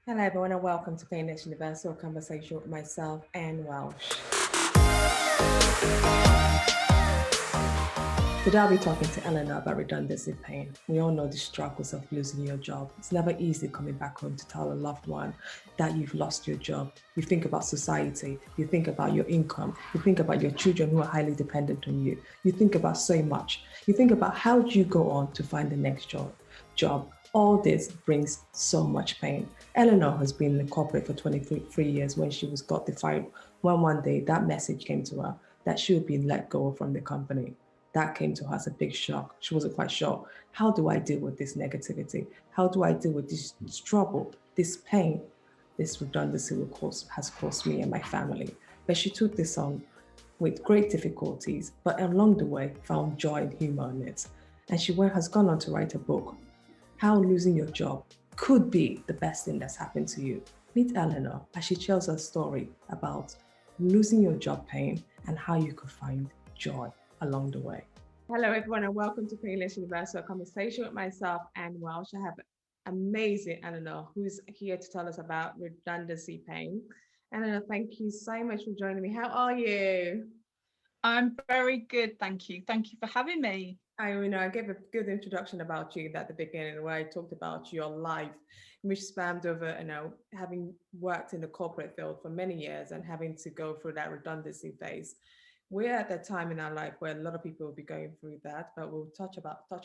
Hello everyone and welcome to Painless Universal Conversation with myself and Welsh. Today I'll be talking to Eleanor about redundancy pain. We all know the struggles of losing your job. It's never easy coming back home to tell a loved one that you've lost your job. You think about society, you think about your income, you think about your children who are highly dependent on you. You think about so much. You think about how do you go on to find the next job. All this brings so much pain. Eleanor has been in the corporate for 23 years when she was got the fire. One day that message came to her that she would be let go from the company. That came to her as a big shock. She wasn't quite sure. How do I deal with this negativity? How do I deal with this trouble, this pain, this redundancy has caused me and my family? But she took this on with great difficulties, but along the way found joy and humor in it. And she has gone on to write a book, How Losing Your Job Could Be the Best Thing That's Happened to You. Meet Eleanor as she tells her story about losing your job pain and how you could find joy along the way. Hello everyone and welcome to Painless Universal Conversation with myself and Welsh. I have amazing Eleanor who's here to tell us about redundancy pain. Eleanor, thank you so much for joining me. How are you? I'm very good, thank you. Thank you for having me. I gave a good introduction about you at the beginning where I talked about your life, which spanned over, having worked in the corporate field for many years and having to go through that redundancy phase. We're at that time in our life where a lot of people will be going through that, but we'll touch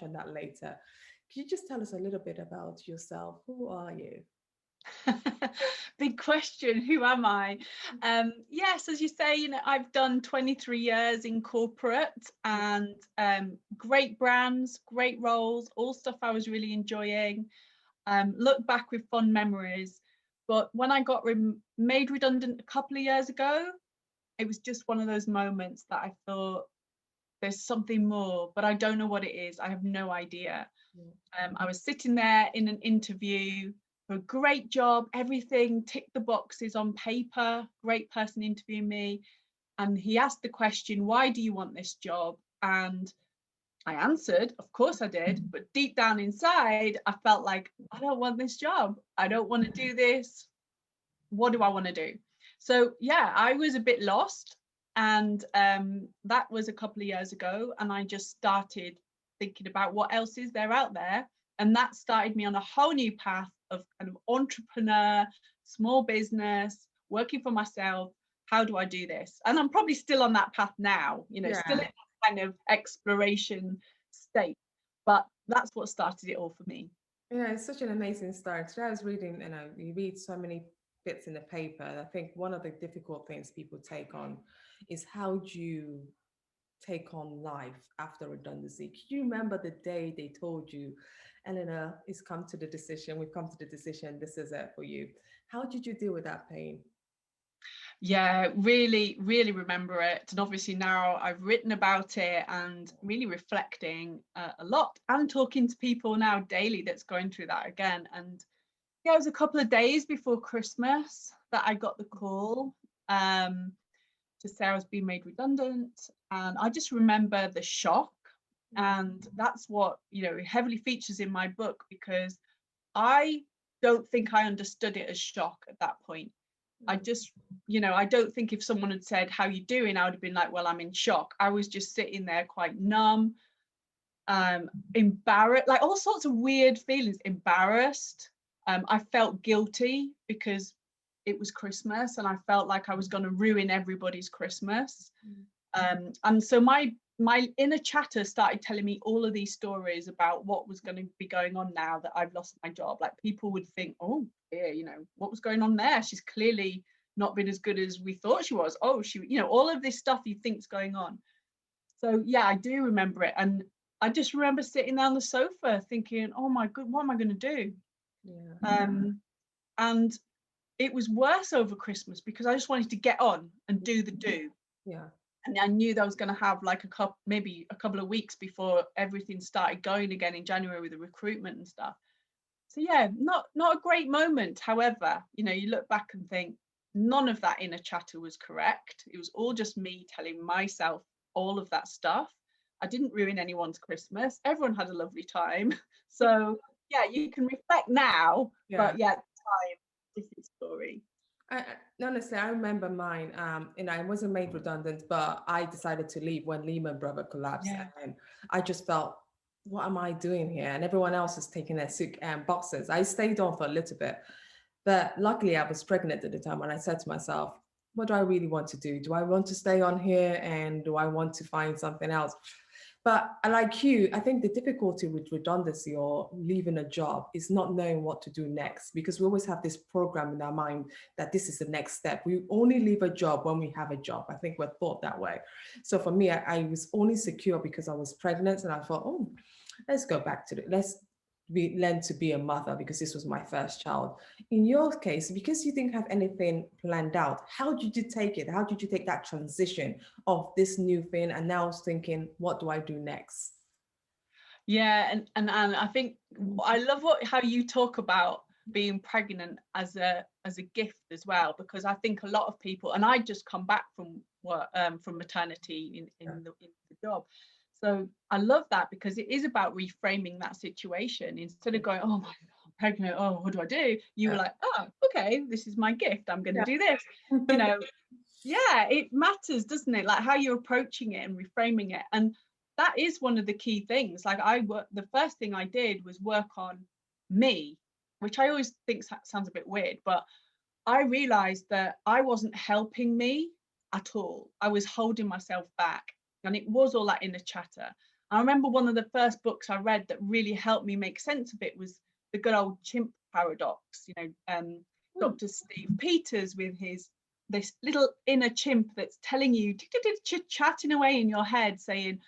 on that later. Can you just tell us a little bit about yourself? Who are you? Big question, who am I? Yes, as you say, I've done 23 years in corporate and great brands, great roles, all stuff I was really enjoying. Look back with fond memories. But when I got made redundant a couple of years ago, it was just one of those moments that I thought there's something more, but I don't know what it is. I have no idea. I was sitting there in an interview for a great job, everything ticked the boxes on paper, great person interviewing me. And he asked the question, why do you want this job? And I answered, of course I did. But deep down inside, I felt like, I don't want this job. I don't want to do this. What do I want to do? So yeah, I was a bit lost. And that was a couple of years ago. And I just started thinking about what else is there out there. And that started me on a whole new path of kind of entrepreneur, small business, working for myself. How do I do this? And I'm probably still on that path now, still in that kind of exploration state. But that's what started it all for me. Yeah, it's such an amazing start. Today I was reading, you read so many bits in the paper. And I think one of the difficult things people take on is how do you take on life after redundancy? Can you remember the day they told you, Eleanor, we've come to the decision, this is it for you. How did you deal with that pain? Yeah, really, really remember it. And obviously now I've written about it and really reflecting a lot and talking to people now daily that's going through that again. And yeah, it was a couple of days before Christmas that I got the call to say I was being made redundant. And I just remember the shock. And that's what, heavily features in my book, because I don't think I understood it as shock at that point. I just, I don't think if someone had said, how you doing? I would have been like, well, I'm in shock. I was just sitting there quite numb, embarrassed, like all sorts of weird feelings, embarrassed. I felt guilty because it was Christmas and I felt like I was going to ruin everybody's Christmas. And so my inner chatter started telling me all of these stories about what was going to be going on now that I've lost my job. Like people would think, oh dear, what was going on there? She's clearly not been as good as we thought she was. Oh, all of this stuff you think's going on. So yeah, I do remember it. And I just remember sitting there on the sofa thinking, oh my God, what am I going to do? Yeah. And it was worse over Christmas because I just wanted to get on and do the do. Yeah. And I knew that I was going to have like maybe a couple of weeks before everything started going again in January with the recruitment and stuff. So yeah, not a great moment. However, you look back and think none of that inner chatter was correct. It was all just me telling myself all of that stuff. I didn't ruin anyone's Christmas. Everyone had a lovely time. So yeah, you can reflect now, but yeah, at the time, different story. Honestly, I remember mine. I wasn't made redundant, but I decided to leave when Lehman Brothers collapsed, Yeah. and I just felt, what am I doing here? And everyone else is taking their suit boxes. I stayed on for a little bit, but luckily I was pregnant at the time, and I said to myself, what do I really want to do? Do I want to stay on here, and do I want to find something else? But like you, I think the difficulty with redundancy or leaving a job is not knowing what to do next, because we always have this program in our mind that this is the next step. We only leave a job when we have a job. I think we're taught that way. So for me, I was only secure because I was pregnant, and I thought, oh, let's go back to it. Let's learn to be a mother, because this was my first child. In your case, because you didn't have anything planned out, how did you take it? How did you take that transition of this new thing and now thinking, what do I do next? Yeah, and I think I love how you talk about being pregnant as a gift as well, because I think a lot of people, and I just come back from work, from maternity in the job. So I love that, because it is about reframing that situation. Instead of going, oh my God, I'm pregnant, oh, what do I do? You were like, oh, okay, this is my gift, I'm going to do this. You know, yeah, it matters, doesn't it? Like how you're approaching it and reframing it. And that is one of the key things. Like the first thing I did was work on me, which I always think sounds a bit weird, but I realized that I wasn't helping me at all. I was holding myself back, and it was all that inner chatter. I remember one of the first books I read that really helped me make sense of it was the good old chimp paradox. Dr. Steve Peters with this little inner chimp that's telling you, chatting away in your head, saying,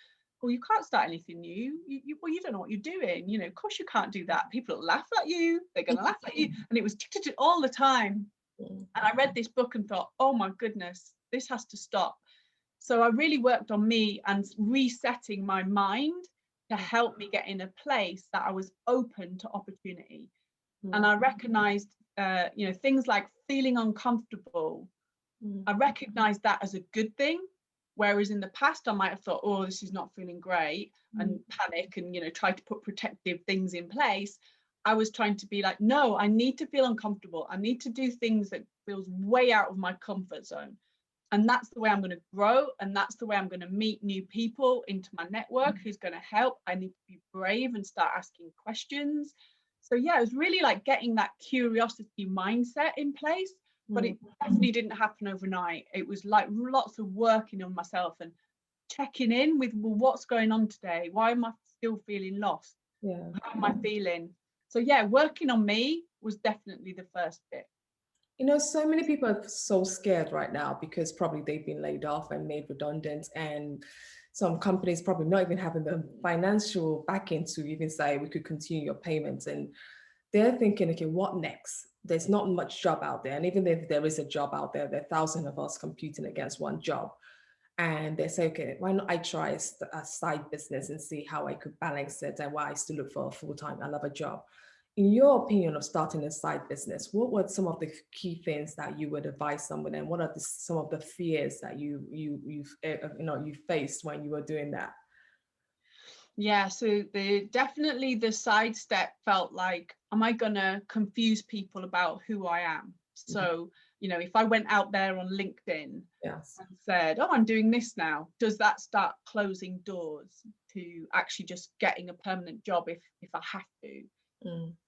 well, you can't start anything new. Well, you don't know what you're doing. Of course you can't do that. People will laugh at you. They're going to laugh at you. And it was all the time. And I read this book and thought, oh my goodness, this has to stop. So I really worked on me and resetting my mind to help me get in a place that I was open to opportunity. And I recognized, things like feeling uncomfortable. I recognized that as a good thing. Whereas in the past, I might have thought, oh, this is not feeling great, and panic and, try to put protective things in place. I was trying to be like, no, I need to feel uncomfortable. I need to do things that feels way out of my comfort zone. And that's the way I'm going to grow. And that's the way I'm going to meet new people into my network who's going to help. I need to be brave and start asking questions. So yeah, it was really like getting that curiosity mindset in place. But it definitely didn't happen overnight. It was like lots of working on myself and checking in with, well, what's going on today? Why am I still feeling lost? Yeah. How am I feeling? So yeah, working on me was definitely the first bit. So many people are so scared right now because probably they've been laid off and made redundant, and some companies probably not even having the financial backing to even say we could continue your payments. And they're thinking, okay, what next? There's not much job out there. And even if there is a job out there, there are thousands of us competing against one job. And they say, okay, why not I try a side business and see how I could balance it, and why I still look for a full-time, I love a job. In your opinion of starting a side business, what were some of the key things that you would advise someone, and what are some of the fears that you faced when you were doing that? Yeah, so definitely the side step felt like, am I gonna confuse people about who I am? So, if I went out there on LinkedIn Yes. and said, oh, I'm doing this now, does that start closing doors to actually just getting a permanent job if I have to?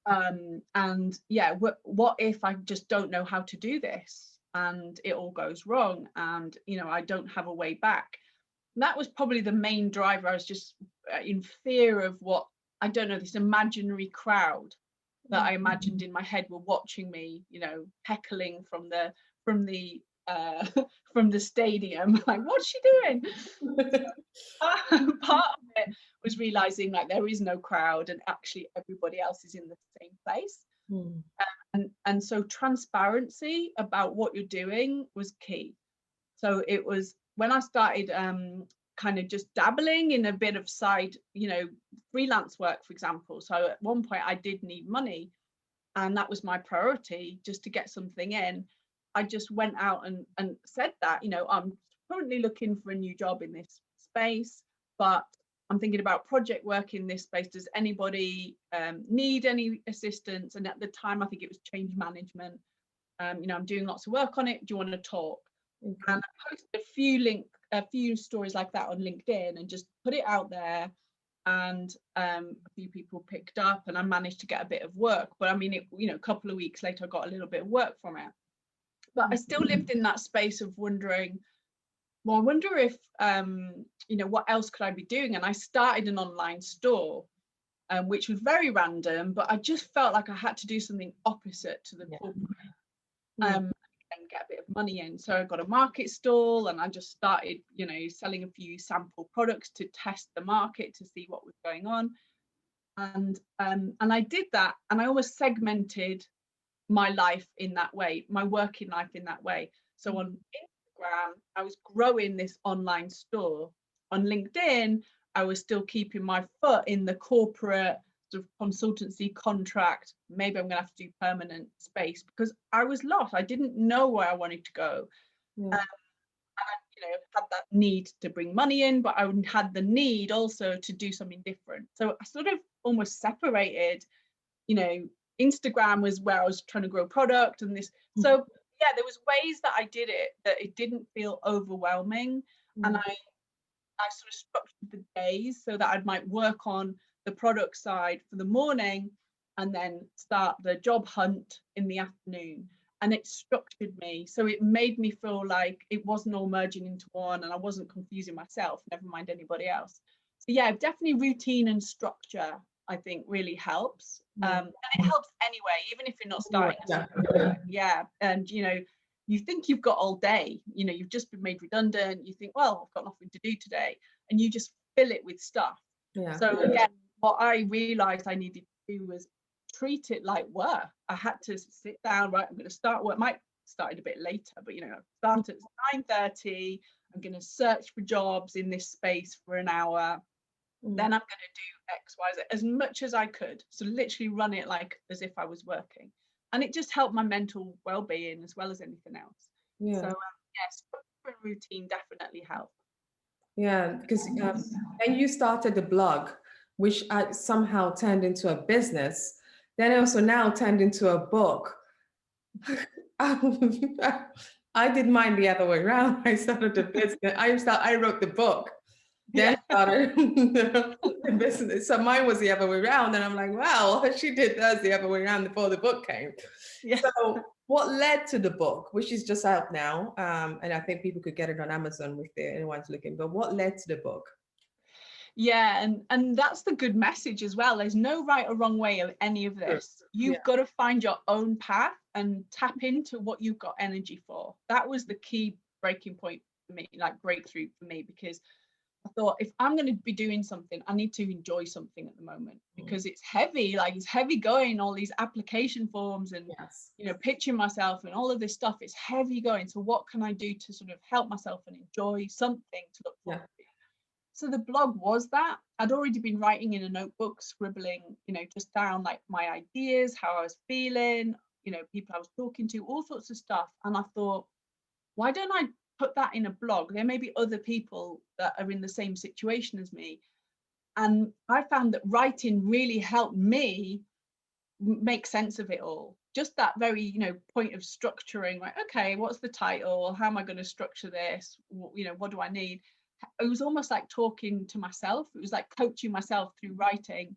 And yeah, what if I just don't know how to do this and it all goes wrong, and I don't have a way back? And that was probably the main driver. I was just in fear of what, I don't know, this imaginary crowd that I imagined in my head were watching me, heckling from the from the stadium, like, what's she doing? Part of it was realizing like there is no crowd, and actually everybody else is in the same place. And so transparency about what you're doing was key. So it was when I started kind of just dabbling in a bit of side, freelance work, for example. So at one point I did need money, and that was my priority, just to get something in. I just went out and said that, I'm currently looking for a new job in this space, but I'm thinking about project work in this space. Does anybody need any assistance? And at the time, I think it was change management. I'm doing lots of work on it. Do you want to talk? Okay. And I posted a few stories like that on LinkedIn and just put it out there. And a few people picked up, and I managed to get a bit of work. But I mean, a couple of weeks later, I got a little bit of work from it. But I still lived in that space of wondering, well, I wonder if, what else could I be doing? And I started an online store, which was very random, but I just felt like I had to do something opposite to the corporate, and get a bit of money in. So I got a market stall, and I just started, selling a few sample products to test the market to see what was going on. And I did that, and I almost segmented my life in that way, my working life in that way. So on Instagram, I was growing this online store. On LinkedIn, I was still keeping my foot in the corporate sort of consultancy contract. Maybe I'm going to have to do permanent space, because I was lost. I didn't know where I wanted to go. And I, had that need to bring money in, but I had the need also to do something different. So I sort of almost separated, Instagram was where I was trying to grow product and this. So yeah, there was ways that I did it that it didn't feel overwhelming. And I sort of structured the days so that I might work on the product side for the morning and then start the job hunt in the afternoon. And it structured me. So it made me feel like it wasn't all merging into one, and I wasn't confusing myself, never mind anybody else. So yeah, definitely routine and structure, I think, really helps. And it helps anyway, even if you're not starting. And you think you've got all day, you've just been made redundant, you think, well, I've got nothing to do today, and you just fill it with stuff. So again, what I realized I needed to do was treat it like work. I had to sit down, right, I'm going to start work. Might started a bit later, but start at 9:30. I'm going to search for jobs in this space for an hour. Then I'm going to do X, Y, Z as much as I could. So literally run it like as if I was working. And it just helped my mental well-being as well as anything else. So yes, routine definitely helped. Yeah, because then you started the blog, which somehow turned into a business. Then also now turned into a book. I did mine the other way around. I started the business. I wrote the book, then started the business. So mine was the other way around, and I'm like, wow, she did hers the other way around before the book came. So what led to the book, which is just out now, and I think people could get it on Amazon if anyone's looking. But what led to the book? Yeah, and that's the good message as well. There's no right or wrong way of any of this. You've got to find your own path and tap into what you've got energy for. That was the key breaking point for me, like breakthrough for me, because I thought, if I'm going to be doing something, I need to enjoy something at the moment, because it's heavy, like it's heavy going, all these application forms and, pitching myself and all of this stuff. It's heavy going. So what can I do to sort of help myself and enjoy something to look forward to? So the blog was that. I'd already been writing in a notebook, scribbling, just down like my ideas, how I was feeling, people I was talking to, all sorts of stuff. And I thought, why don't I put that in a blog? There may be other people that are in the same situation as me. And I found that writing really helped me make sense of it all. Just that very, point of structuring, like, okay, what's the title? How am I going to structure this? What do I need? It was almost like talking to myself. It was like coaching myself through writing.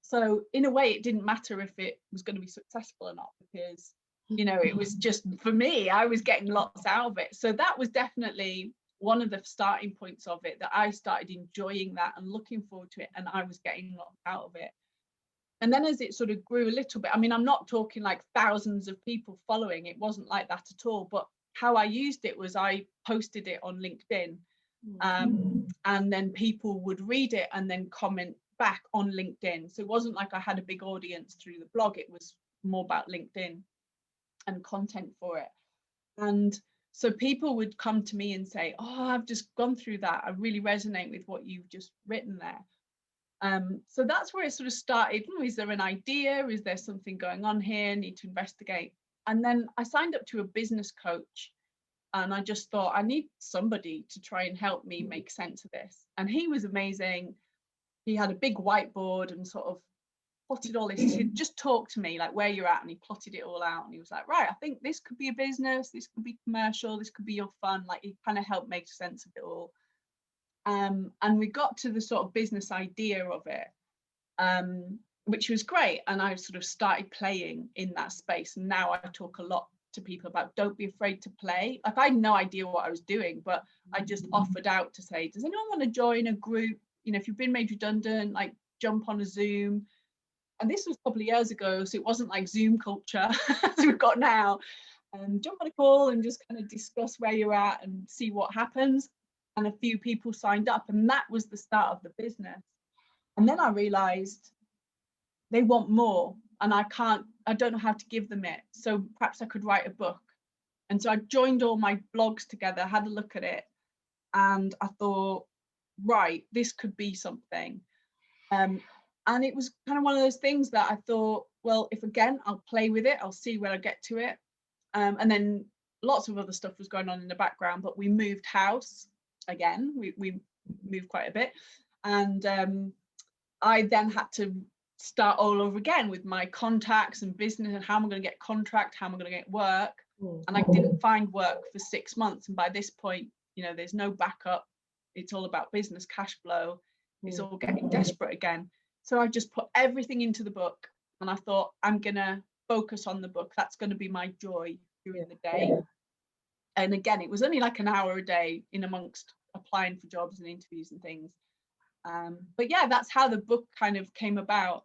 So in a way, it didn't matter if it was going to be successful or not, because, it was just, for me, I was getting lots out of it. So that was definitely one of the starting points of it, that I started enjoying that and looking forward to it, and I was getting lots out of it. And then as it sort of grew a little bit, I mean, I'm not talking like thousands of people following. It wasn't like that at all. But how I used it was I posted it on LinkedIn. And then people would read it and then comment back on LinkedIn. So it wasn't like I had a big audience through the blog. It was more about LinkedIn and content for it. And so people would come to me and say, oh, I've just gone through that. I really resonate with what you've just written there. So that's where it sort of started. Is there an idea? Is there something going on here? Need to investigate. And then I signed up to a business coach. And I just thought, I need somebody to try and help me make sense of this. And he was amazing. He had a big whiteboard and sort of plotted all this. He said, just talk to me, like where you're at. And he plotted it all out. And he was like, right, I think this could be a business, this could be commercial, this could be your fun. Like he kind of helped make sense of it all. And we got to the sort of business idea of it, which was great. And I sort of started playing in that space. And now I talk a lot to people about don't be afraid to play. Like I had no idea what I was doing, but I just offered out to say, does anyone want to join a group? You know, if you've been made redundant, like jump on a Zoom. And this was a couple of years ago, so it wasn't like Zoom culture as we've got now. Jump on a call and just kind of discuss where you're at and see what happens. And a few people signed up, and that was the start of the business. And then I realized they want more, and I don't know how to give them it. So perhaps I could write a book. And so I joined all my blogs together, had a look at it, and I thought, right, this could be something. And it was kind of one of those things that I thought, well, if again, I'll play with it, I'll see where I get to it. And then lots of other stuff was going on in the background, but we moved house again. We moved quite a bit. And I then had to start all over again with my contacts and business and how am I going to get contract, how am I going to get work. And I didn't find work for 6 months. And by this point, you know, there's no backup. It's all about business cash flow. It's all getting desperate again. So I just put everything into the book, and I thought, I'm going to focus on the book. That's going to be my joy during the day. And again, it was only like an hour a day in amongst applying for jobs and interviews and things. But yeah, that's how the book kind of came about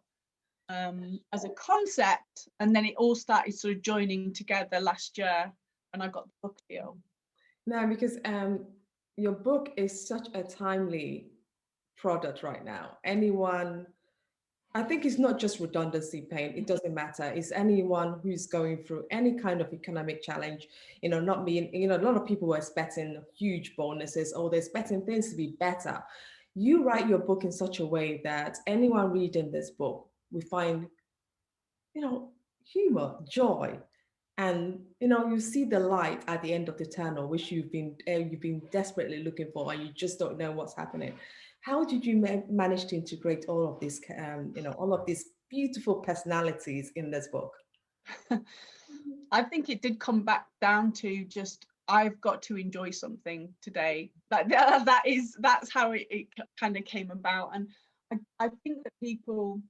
as a concept. And then it all started sort of joining together last year when I got the book deal. No, because your book is such a timely product right now. Anyone, I think it's not just redundancy pain, it doesn't matter. It's anyone who's going through any kind of economic challenge, you know, not being, you know, a lot of people were expecting huge bonuses or they're expecting things to be better. You write your book in such a way that anyone reading this book will find, you know, humor, joy, and you know you see the light at the end of the tunnel, which you've been desperately looking for, and you just don't know what's happening. How did you manage to integrate all of this, you know, all of these beautiful personalities in this book? I think it did come back down to just I've got to enjoy something today. That's how it kind of came about. And I think that people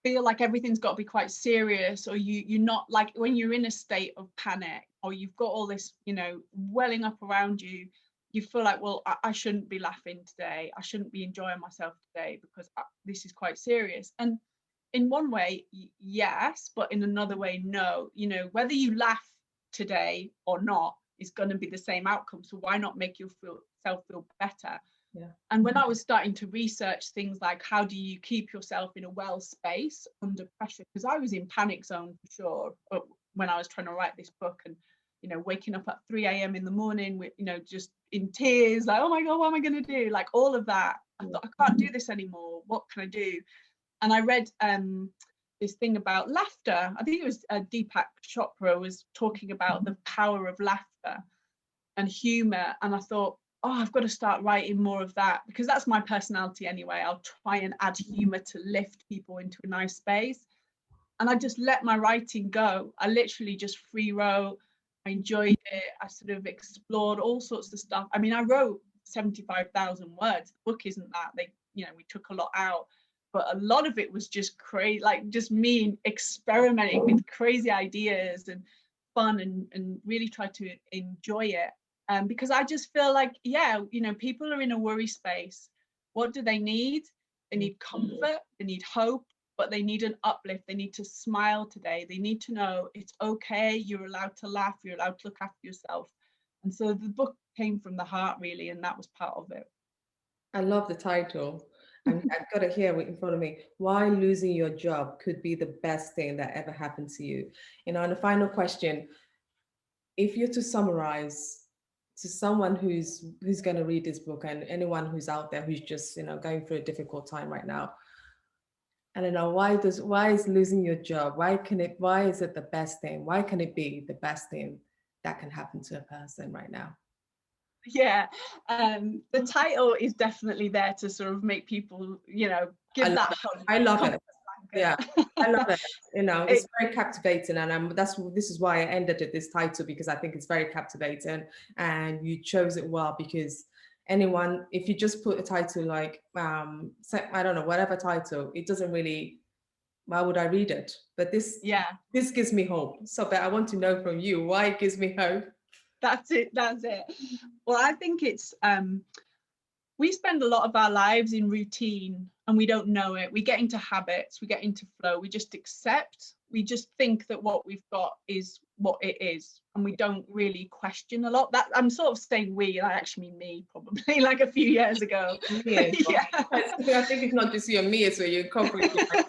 feel like everything's got to be quite serious, or you're not, like when you're in a state of panic or you've got all this, you know, welling up around you, you feel like, well, I shouldn't be laughing today, I shouldn't be enjoying myself today because this is quite serious. And in one way, yes, but in another way, no. You know, whether you laugh today or not is going to be the same outcome. So why not make yourself feel better? Yeah. And when I was starting to research things like how do you keep yourself in a well space under pressure, because I was in panic zone for sure when I was trying to write this book, and you know, waking up at 3 a.m. in the morning with, you know, just in tears, like, oh my God, what am I going to do? Like all of that. I thought, I can't do this anymore. What can I do? And I read this thing about laughter. I think it was Deepak Chopra was talking about the power of laughter and humor. And I thought, oh, I've got to start writing more of that, because that's my personality anyway. I'll try and add humor to lift people into a nice space. And I just let my writing go. I literally just free wrote. I enjoyed it. I sort of explored all sorts of stuff. I mean, I wrote 75,000 words. The book isn't that. You know, we took a lot out, but a lot of it was just crazy, like just me experimenting with crazy ideas and fun, and really try to enjoy it. Because I just feel like, yeah, you know, people are in a worry space. What do they need? They need comfort, they need hope, but they need an uplift. They need to smile today. They need to know it's okay. You're allowed to laugh. You're allowed to look after yourself. And so the book came from the heart, really, and that was part of it. I love the title. And I've got it here in front of me. Why losing your job could be the best thing that ever happened to you. You know, and the final question, if you're to summarize to someone who's going to read this book, and anyone who's out there who's just, you know, going through a difficult time right now, I don't know, why is losing your job, why is it the best thing? Why can it be the best thing that can happen to a person right now? Yeah, the title is definitely there to sort of make people, you know, give that hope. I love it. Yeah, I love it. You know, It, it's very captivating, and this is why I ended it this title, because I think it's very captivating, and you chose it well. Because anyone, if you just put a title like I don't know, whatever title, it doesn't really. Why would I read it? But yeah, this gives me hope. So, but I want to know from you why it gives me hope. that's it. That's it. Well, I think it's we spend a lot of our lives in routine and we don't know it. We get into habits, we get into flow, we just accept, we just think that what we've got is what it is, and we don't really question a lot. That I'm sort of saying we, I actually mean me, probably like a few years ago. Me as well. Yeah. I think it's not just you and me, so you're incorporating myself.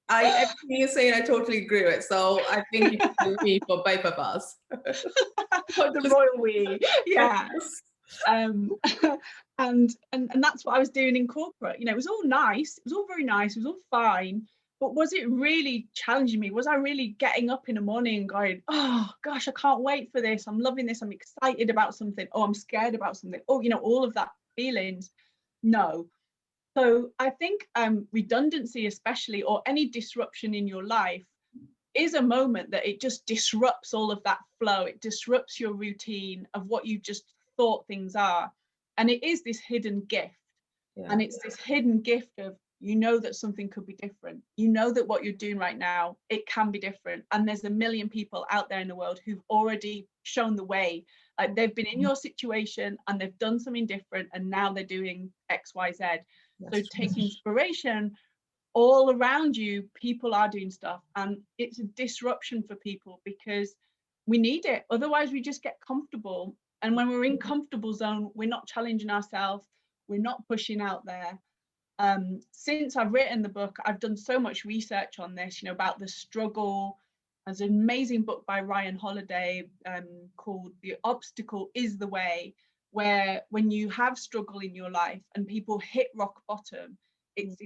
Everything you're saying, I totally agree with. So I think you can me for both of us. The royal we, yeah. um and that's what I was doing in corporate. You know, it was all nice, it was all very nice, it was all fine, but was it really challenging me? Was I really getting up in the morning and going, oh gosh, I can't wait for this, I'm loving this, I'm excited about something, oh I'm scared about something, oh, you know, all of that feelings? No. So I think redundancy, especially, or any disruption in your life, is a moment that it just disrupts all of that flow. It disrupts your routine of what you just thought things are. And it is this hidden gift. Yeah. And it's this hidden gift of, you know, that something could be different. You know that what you're doing right now, it can be different. And there's a million people out there in the world who've already shown the way. Like they've been in your situation and they've done something different, and now they're doing X, Y, Z. So take inspiration. All around you, people are doing stuff, and it's a disruption for people because we need it. Otherwise we just get comfortable, and when we're in comfortable zone, we're not challenging ourselves, we're not pushing out there. Since I've written the book, I've done so much research on this, you know, about the struggle. There's an amazing book by Ryan Holiday called The Obstacle is the Way, where when you have struggle in your life and people hit rock bottom, it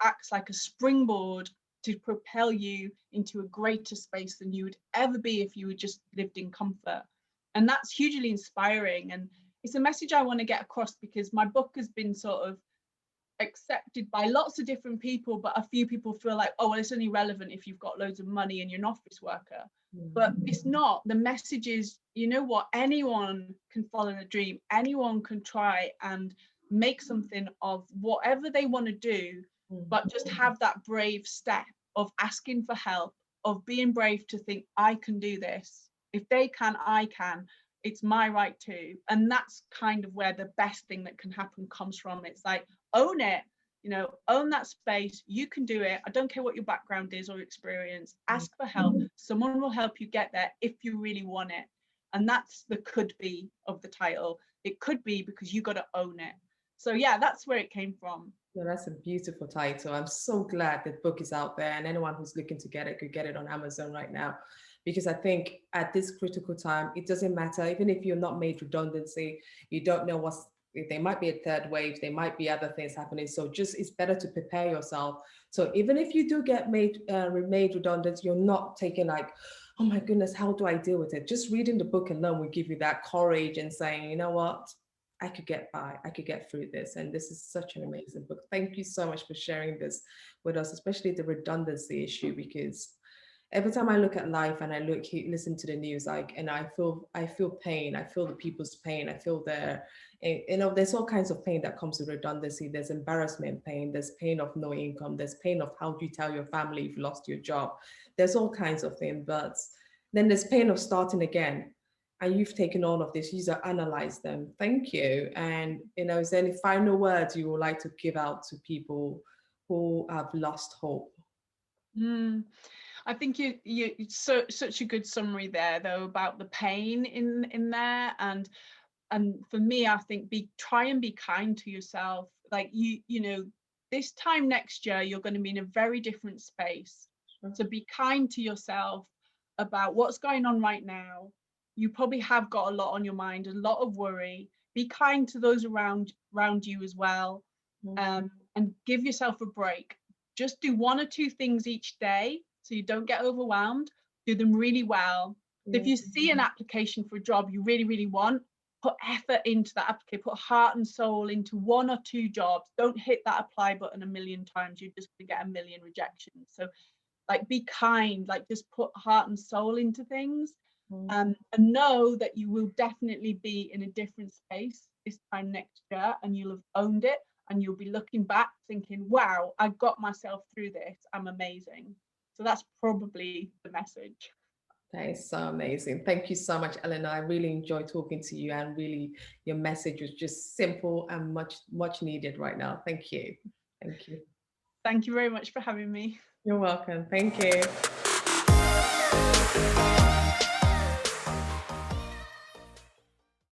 acts like a springboard to propel you into a greater space than you would ever be if you had just lived in comfort. And that's hugely inspiring, and it's a message I want to get across, because my book has been sort of accepted by lots of different people, but a few people feel like, oh well, it's only relevant if you've got loads of money and you're an office worker. But it's not. The message is, you know what, anyone can follow a dream, anyone can try and make something of whatever they want to do, but just have that brave step of asking for help, of being brave to think, I can do this. If they can, I can. It's my right too. And that's kind of where the best thing that can happen comes from. It's like, own it, you know, own that space. You can do it. I don't care what your background is or experience. Ask for help. Someone will help you get there if you really want it. And that's the could be of the title. It could be because you got to own it. So yeah, that's where it came from. Yeah, that's a beautiful title. I'm so glad the book is out there, and anyone who's looking to get it could get it on Amazon right now. Because I think at this critical time, it doesn't matter, even if you're not made redundancy, you don't know there might be a third wave, there might be other things happening. So just it's better to prepare yourself. So even if you do get made redundant, you're not taking like, oh my goodness, how do I deal with it? Just reading the book alone will give you that courage and saying, you know what, I could get by, I could get through this. And this is such an amazing book. Thank you so much for sharing this with us, especially the redundancy issue, because every time I look at life and I listen to the news, and I feel pain. I feel the people's pain. I feel there's all kinds of pain that comes with redundancy. There's embarrassment pain. There's pain of no income. There's pain of how do you tell your family you've lost your job. There's all kinds of things, but then there's pain of starting again. And you've taken all of this, you've analyzed them. Thank you. And is there any final words you would like to give out to people who have lost hope? I think you such a good summary there, though, about the pain in there, and for me, I think try and be kind to yourself. Like you know, this time next year you're going to be in a very different space. So be kind to yourself about what's going on right now. You probably have got a lot on your mind, a lot of worry. Be kind to those around you as well, and give yourself a break. Just do one or two things each day, so you don't get overwhelmed. Do them really well. So if you see an application for a job you really, really want, put effort into that application, put heart and soul into 1 or 2 jobs. Don't hit that apply button a million times, you're just going to get a million rejections. So like, be kind, like just put heart and soul into things, and know that you will definitely be in a different space this time next year, and you'll have owned it, and you'll be looking back thinking, wow, I got myself through this, I'm amazing. So that's probably the message. That is so amazing. Thank you so much, Eleanor. I really enjoyed talking to you, and really your message was just simple and much needed right now. Thank you. Thank you. Thank you very much for having me. You're welcome. Thank you.